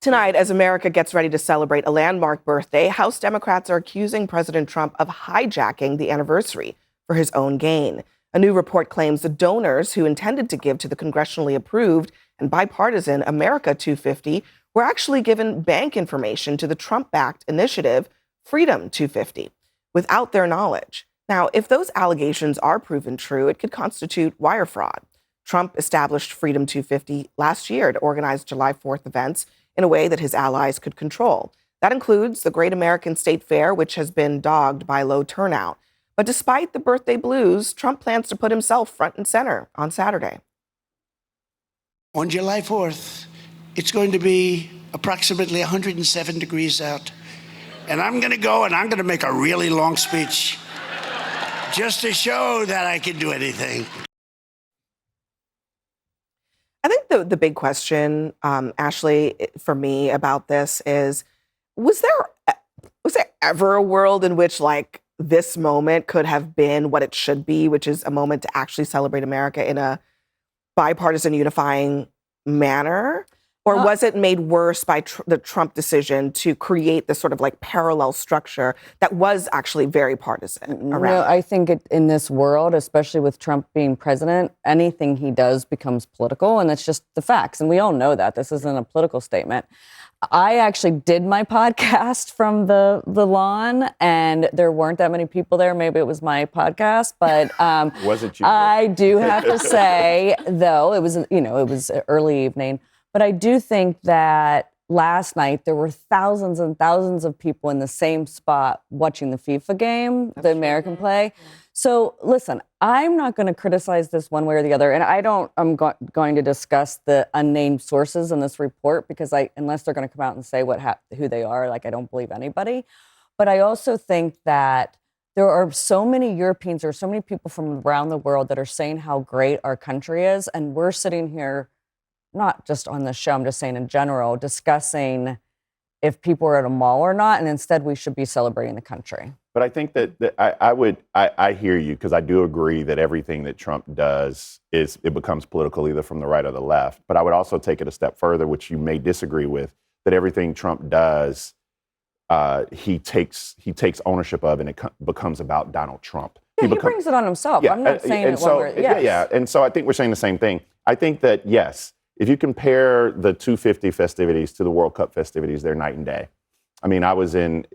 Tonight, as America gets ready to celebrate a landmark birthday, House Democrats are accusing President Trump of hijacking the anniversary for his own gain. A new report claims the donors who intended to give to the congressionally approved and bipartisan America 250 were actually given bank information to the Trump-backed initiative Freedom 250 without their knowledge. Now, if those allegations are proven true, it could constitute wire fraud. Trump established Freedom 250 last year to organize July 4th events in a way that his allies could control. That includes the Great American State Fair, which has been dogged by low turnout. But despite the birthday blues, Trump plans to put himself front and center on Saturday. On July 4th, it's going to be approximately 107 degrees out. And I'm going to go and I'm going to make a really long speech just to show that I can do anything. I think the big question, Ashley, for me about this is, was there ever a world in which like this moment could have been what it should be, which is a moment to actually celebrate America in a bipartisan unifying manner? Or was it made worse by the Trump decision to create this sort of like parallel structure that was actually very partisan around? No, I think in this world, especially with Trump being president, anything he does becomes political, and that's just the facts. And we all know that. This isn't a political statement. I actually did my podcast from the lawn, and there weren't that many people there. Maybe it was my podcast, but was it you? I do have to say, though, it was early evening. But I do think that last night there were thousands and thousands of people in the same spot watching the FIFA game, the American play. So listen, I'm not going to criticize this one way or the other, and I'm going to discuss the unnamed sources in this report because unless they're going to come out and say who they are, like I don't believe anybody. But I also think that there are so many Europeans or so many people from around the world that are saying how great our country is, and we're sitting here, not just on this show, I'm just saying in general, discussing if people are at a mall or not, and instead we should be celebrating the country. But I think that I hear you, because I do agree that everything that Trump does it becomes political either from the right or the left. But I would also take it a step further, which you may disagree with, that everything Trump does, he takes ownership of, and it becomes about Donald Trump. Yeah, he brings it on himself. Yeah, I'm not saying it one word. Yes. Yeah, and so I think we're saying the same thing. I think that, yes, if you compare the 250 festivities to the World Cup festivities, they're night and day. I mean, I was in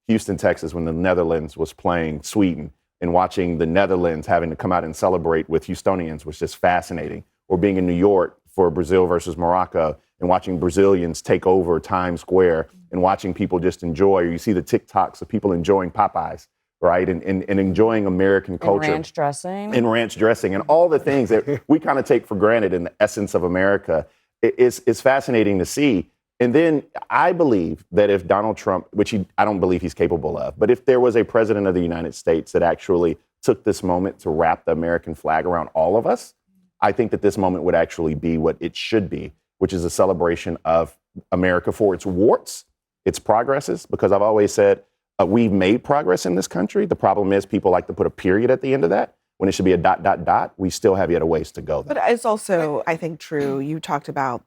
Houston, Texas, when the Netherlands was playing Sweden, and watching the Netherlands having to come out and celebrate with Houstonians was just fascinating. Or being in New York for Brazil versus Morocco and watching Brazilians take over Times Square and watching people just enjoy. Or you see the TikToks of people enjoying Popeyes, right? And enjoying American culture. And ranch dressing. And ranch dressing and all the things that we kind of take for granted in the essence of America. It's fascinating to see. And then I believe that if Donald Trump, which I don't believe he's capable of, but if there was a president of the United States that actually took this moment to wrap the American flag around all of us, I think that this moment would actually be what it should be, which is a celebration of America for its warts, its progresses, because I've always said, we've made progress in this country. The problem is people like to put a period at the end of that when it should be a ... We still have yet a ways to go, though. But it's also, I think, true. You talked about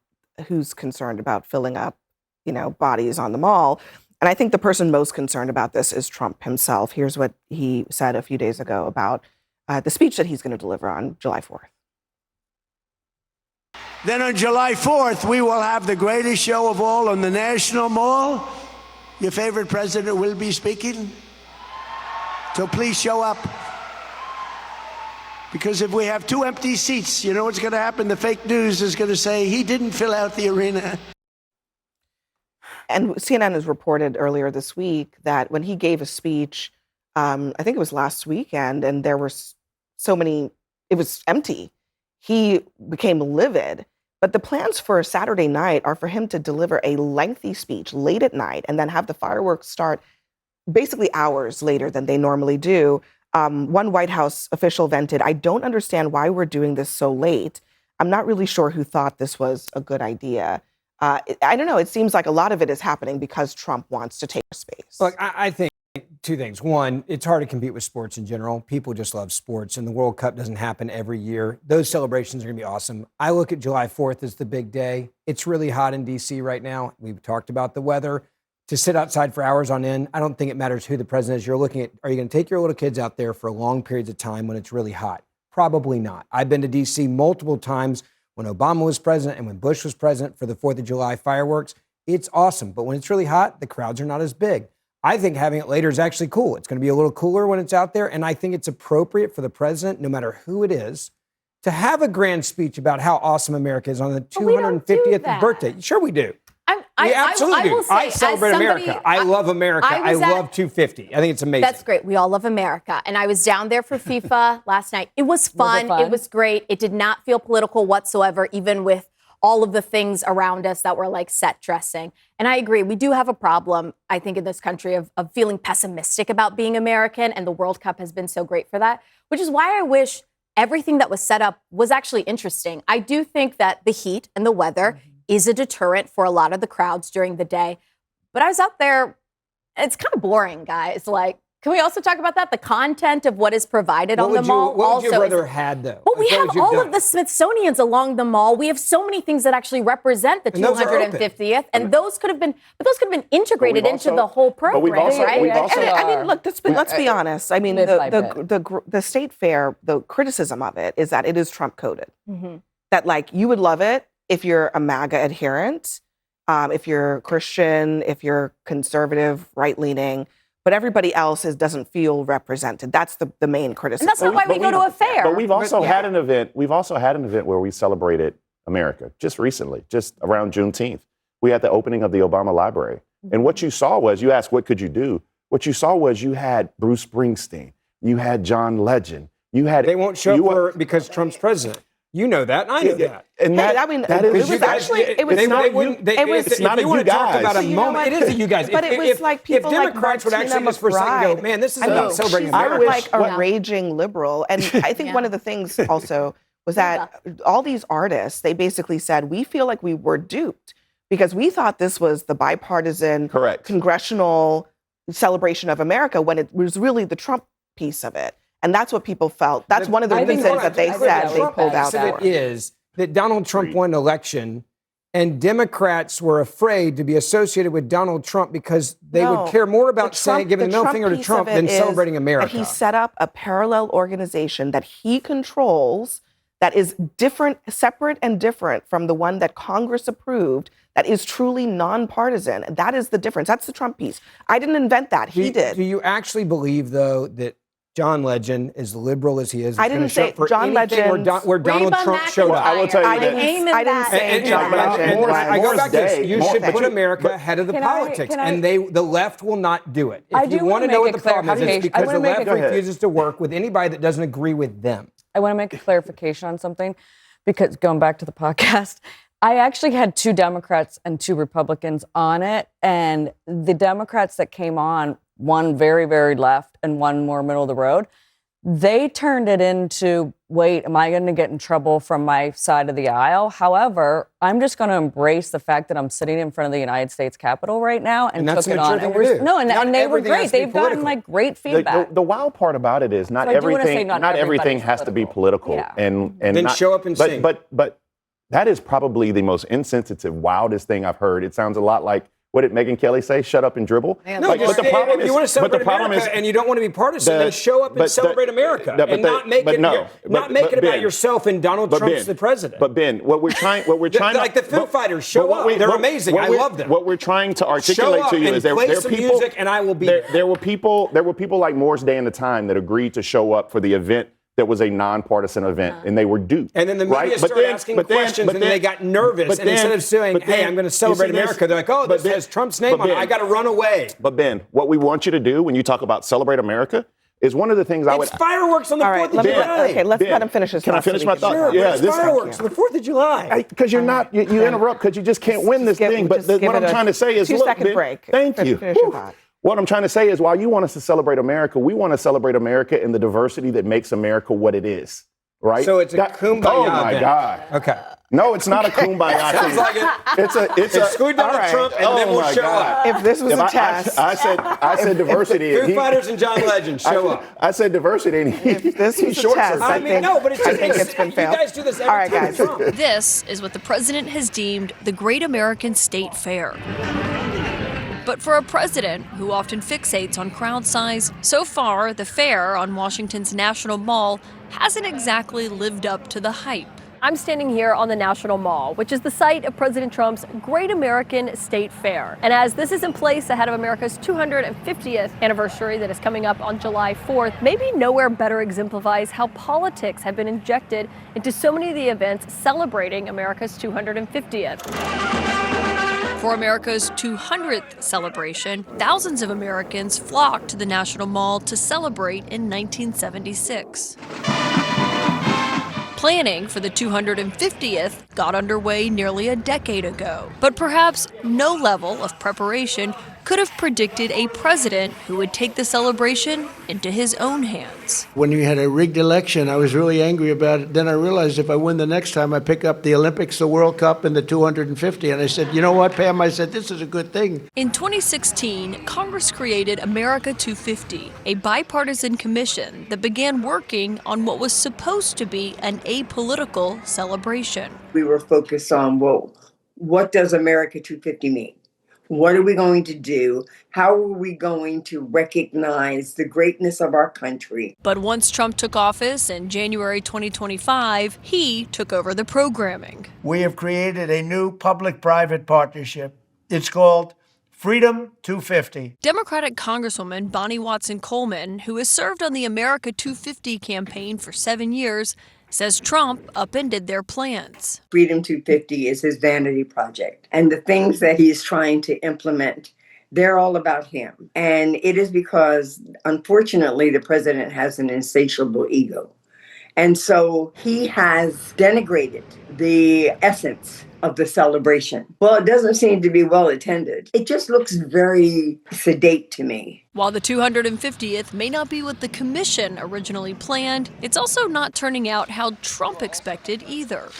who's concerned about filling up, bodies on the mall. And I think the person most concerned about this is Trump himself. Here's what he said a few days ago about the speech that he's going to deliver on July 4th. Then on July 4th, we will have the greatest show of all on the National Mall. Your favorite president will be speaking. So please show up. Because if we have 2 empty seats, you know what's going to happen? The fake news is going to say he didn't fill out the arena. And CNN has reported earlier this week that when he gave a speech, I think it was last weekend, and there were so many, it was empty. He became livid. But the plans for Saturday night are for him to deliver a lengthy speech late at night and then have the fireworks start basically hours later than they normally do. One White House official vented, "I don't understand why we're doing this so late. I'm not really sure who thought this was a good idea." I don't know. It seems like a lot of it is happening because Trump wants to take space. Look, I think two things. One, it's hard to compete with sports in general. People just love sports, and the World Cup doesn't happen every year. Those celebrations are going to be awesome. I look at July 4th as the big day. It's really hot in D.C. right now. We've talked about the weather. To sit outside for hours on end, I don't think it matters who the president is. You're looking at, are you going to take your little kids out there for long periods of time when it's really hot? Probably not. I've been to D.C. multiple times when Obama was president and when Bush was president for the 4th of July fireworks. It's awesome. But when it's really hot, the crowds are not as big. I think having it later is actually cool. It's going to be a little cooler when it's out there. And I think it's appropriate for the president, no matter who it is, to have a grand speech about how awesome America is on the 250th birthday. Sure we do. We absolutely do. I celebrate America. I love America. I love 250. I think it's amazing. That's great. We all love America. And I was down there for FIFA last night. It was fun. It was great. It did not feel political whatsoever, even with all of the things around us that were like set dressing. And I agree. We do have a problem, I think, in this country of feeling pessimistic about being American. And the World Cup has been so great for that, which is why I wish everything that was set up was actually interesting. I do think that the heat and the weather is a deterrent for a lot of the crowds during the day. But I was out there, it's kind of boring, guys. Like, can we also talk about that? The content of what is provided on the mall. What would you have rather had, though? Well, we have all of the Smithsonian's along the mall. We have so many things that actually represent the 250th, and those could have been integrated into the whole program, right? I mean, look, let's be honest. I mean, the State Fair, the criticism of it is that it is Trump coded. Mm-hmm. That, like, you would love it if you're a MAGA adherent, if you're Christian, if you're conservative, right-leaning, but everybody else doesn't feel represented. That's the main criticism. And that's not why we go to a fair. But we've also had an event. We've also had an event where we celebrated America just recently, just around Juneteenth. We had the opening of the Obama Library. Mm-hmm. And what you saw was, you asked, what could you do? What you saw was you had Bruce Springsteen. You had John Legend. You had. They won't show up because Trump's president. You know that, and I know that. And it's not a you guys. About a moment, it is a you guys. But it was like people if Democrats would actually just for a second go, man, this is about celebrating America. I was like a raging liberal, and I think one of the things also was that all these artists, they basically said, we feel like we were duped because we thought this was the bipartisan, congressional celebration of America when it was really the Trump piece of it. And that's what people felt. That's one of the reasons that they said they pulled out. It is that Donald Trump won an election, and Democrats were afraid to be associated with Donald Trump because they would care more about giving the middle finger to Trump than celebrating America. He set up a parallel organization that he controls that is different, separate and different from the one that Congress approved, that is truly nonpartisan. That is the difference. That's the Trump piece. I didn't invent that. He did. Do you actually believe, though, that John Legend, as liberal as he is, I didn't say John Legend where Donald Trump showed up. I will tell you I didn't say John Legend. I go back to this. You should put America ahead of the politics, and the left will not do it. If you want to know what the problem is, it's because the left refuses to work with anybody that doesn't agree with them. I want to make a clarification on something, because going back to the podcast, I actually had 2 Democrats and 2 Republicans on it, and the Democrats that came on, one very, very left and one more middle of the road, they turned it into, wait, am I going to get in trouble from my side of the aisle? However, I'm just going to embrace the fact that I'm sitting in front of the United States Capitol right now and took it on. And they were great. They've gotten like great feedback. The wild part about it is not everything has to be political. Yeah. And then show up and sing. But that is probably the most insensitive, wildest thing I've heard. It sounds a lot like, what did Megyn Kelly say? Shut up and dribble? But the problem is, you want to celebrate America and you don't want to be partisan, then show up and celebrate America and not make it about yourself and Donald Trump's the president. But Ben, what we're trying like the Foo Fighters, show up. They're amazing. I love them. What we're trying to articulate to you is there are people, music and I will be there were people like Morris Day and the Time that agreed to show up for the event that was a nonpartisan event, and they were duped. And then the media started asking questions, and then they got nervous. And instead of saying, hey, I'm going to celebrate America, they're like, oh, this has Trump's name on it. I got to run away. But Ben, what we want you to do when you talk about celebrate America is one of the things It's fireworks on the 4th of July. Okay, let's let him finish his thought. Can I finish my thought? Sure, it's fireworks on the 4th of July. Because you're not, you interrupt because you just can't win this thing. But what I'm trying to say is, look, Ben, break. Thank you. Finish your thought. What I'm trying to say is, while you want us to celebrate America, we want to celebrate America and the diversity that makes America what it is, right? So it's a kumbaya Oh, my event. God. Okay. No, it's not a kumbaya Sounds thing. like it. It's a. Exclude Donald all right. Trump, and then Oh we'll my show God. up. If this was If a test, I said diversity. Foo Fighters and John Legend, show up. I said diversity, and if this he was a short test, circuited. I think, no, but it's I just, think it's been you failed. guys do this every All right, time guys. with Trump. This is what the president has deemed the Great American State Fair. But for a president who often fixates on crowd size, so far the fair on Washington's National Mall hasn't exactly lived up to the hype. I'm standing here on the National Mall, which is the site of President Trump's Great American State Fair. And as this is in place ahead of America's 250th anniversary that is coming up on July 4th, maybe nowhere better exemplifies how politics have been injected into so many of the events celebrating America's 250th. For America's 200th celebration, thousands of Americans flocked to the National Mall to celebrate in 1976. Planning for the 250th got underway nearly a decade ago, but perhaps no level of preparation could have predicted a president who would take the celebration into his own hands. When we had a rigged election, I was really angry about it. Then I realized if I win the next time, I pick up the Olympics, the World Cup, and the 250. And I said, you know what, Pam? I said, this is a good thing. In 2016, Congress created America 250, a bipartisan commission that began working on what was supposed to be an apolitical celebration. We were focused on, well, what does America 250 mean? What are we going to do? How are we going to recognize the greatness of our country? But once Trump took office in January 2025, he took over the programming. We have created a new public-private partnership. It's called Freedom 250. Democratic Congresswoman Bonnie Watson Coleman, who has served on the America 250 campaign for 7 years, says Trump upended their plans. Freedom 250 is his vanity project. And the things that he is trying to implement, they're all about him. And it is because, unfortunately, the president has an insatiable ego. And so he has denigrated the essence of the celebration. Well, it doesn't seem to be well attended. It just looks very sedate to me. While the 250th may not be what the commission originally planned, it's also not turning out how Trump expected either.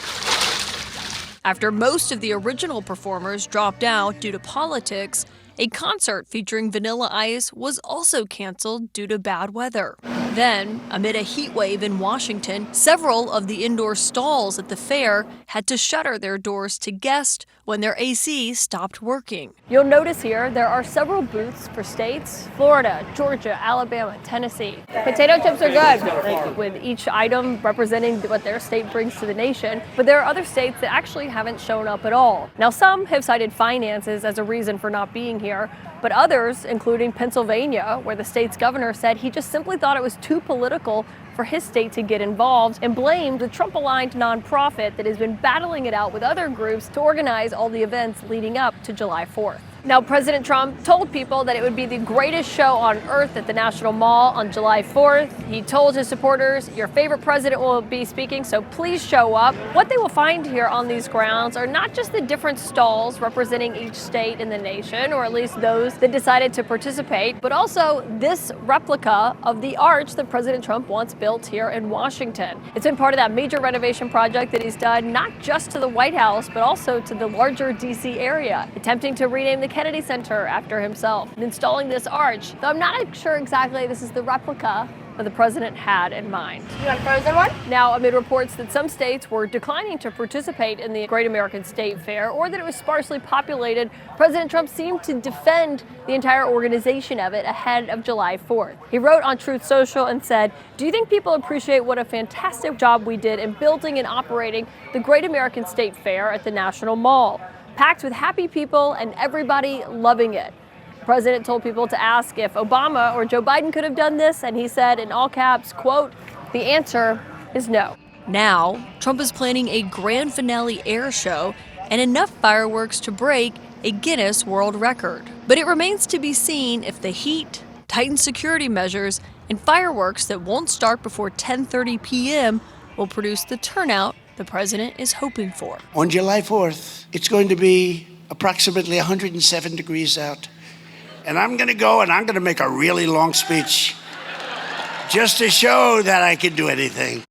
After most of the original performers dropped out due to politics, a concert featuring Vanilla Ice was also canceled due to bad weather. Then, amid a heat wave in Washington, several of the indoor stalls at the fair had to shutter their doors to guests when their AC stopped working. You'll notice here there are several booths for states: Florida, Georgia, Alabama, Tennessee. Potato chips are good, with each item representing what their state brings to the nation. But there are other states that actually haven't shown up at all. Now, some have cited finances as a reason for not being here, but others, including Pennsylvania, where the state's governor said he just simply thought it was too political for his state to get involved, and blamed the Trump-aligned nonprofit that has been battling it out with other groups to organize all the events leading up to July 4th. Now, President Trump told people that it would be the greatest show on earth at the National Mall on July 4th. He told his supporters, your favorite president will be speaking, so please show up. What they will find here on these grounds are not just the different stalls representing each state in the nation, or at least those that decided to participate, but also this replica of the arch that President Trump once built here in Washington. It's been part of that major renovation project that he's done, not just to the White House, but also to the larger D.C. area, attempting to rename the Kennedy Center after himself, and installing this arch, though I'm not sure exactly this is the replica that the president had in mind. You want a frozen one? Now, amid reports that some states were declining to participate in the Great American State Fair, or that it was sparsely populated, President Trump seemed to defend the entire organization of it ahead of July 4th. He wrote on Truth Social and said, "Do you think people appreciate what a fantastic job we did in building and operating the Great American State Fair at the National Mall? Packed with happy people and everybody loving it." The president told people to ask if Obama or Joe Biden could have done this, and he said in all caps, quote, "The answer is no." Now, Trump is planning a grand finale air show and enough fireworks to break a Guinness World Record. But it remains to be seen if the heat, tightened security measures, and fireworks that won't start before 10:30 p.m. will produce the turnout the president is hoping for. On July 4th, it's going to be approximately 107 degrees out. And I'm going to go and I'm going to make a really long speech just to show that I can do anything.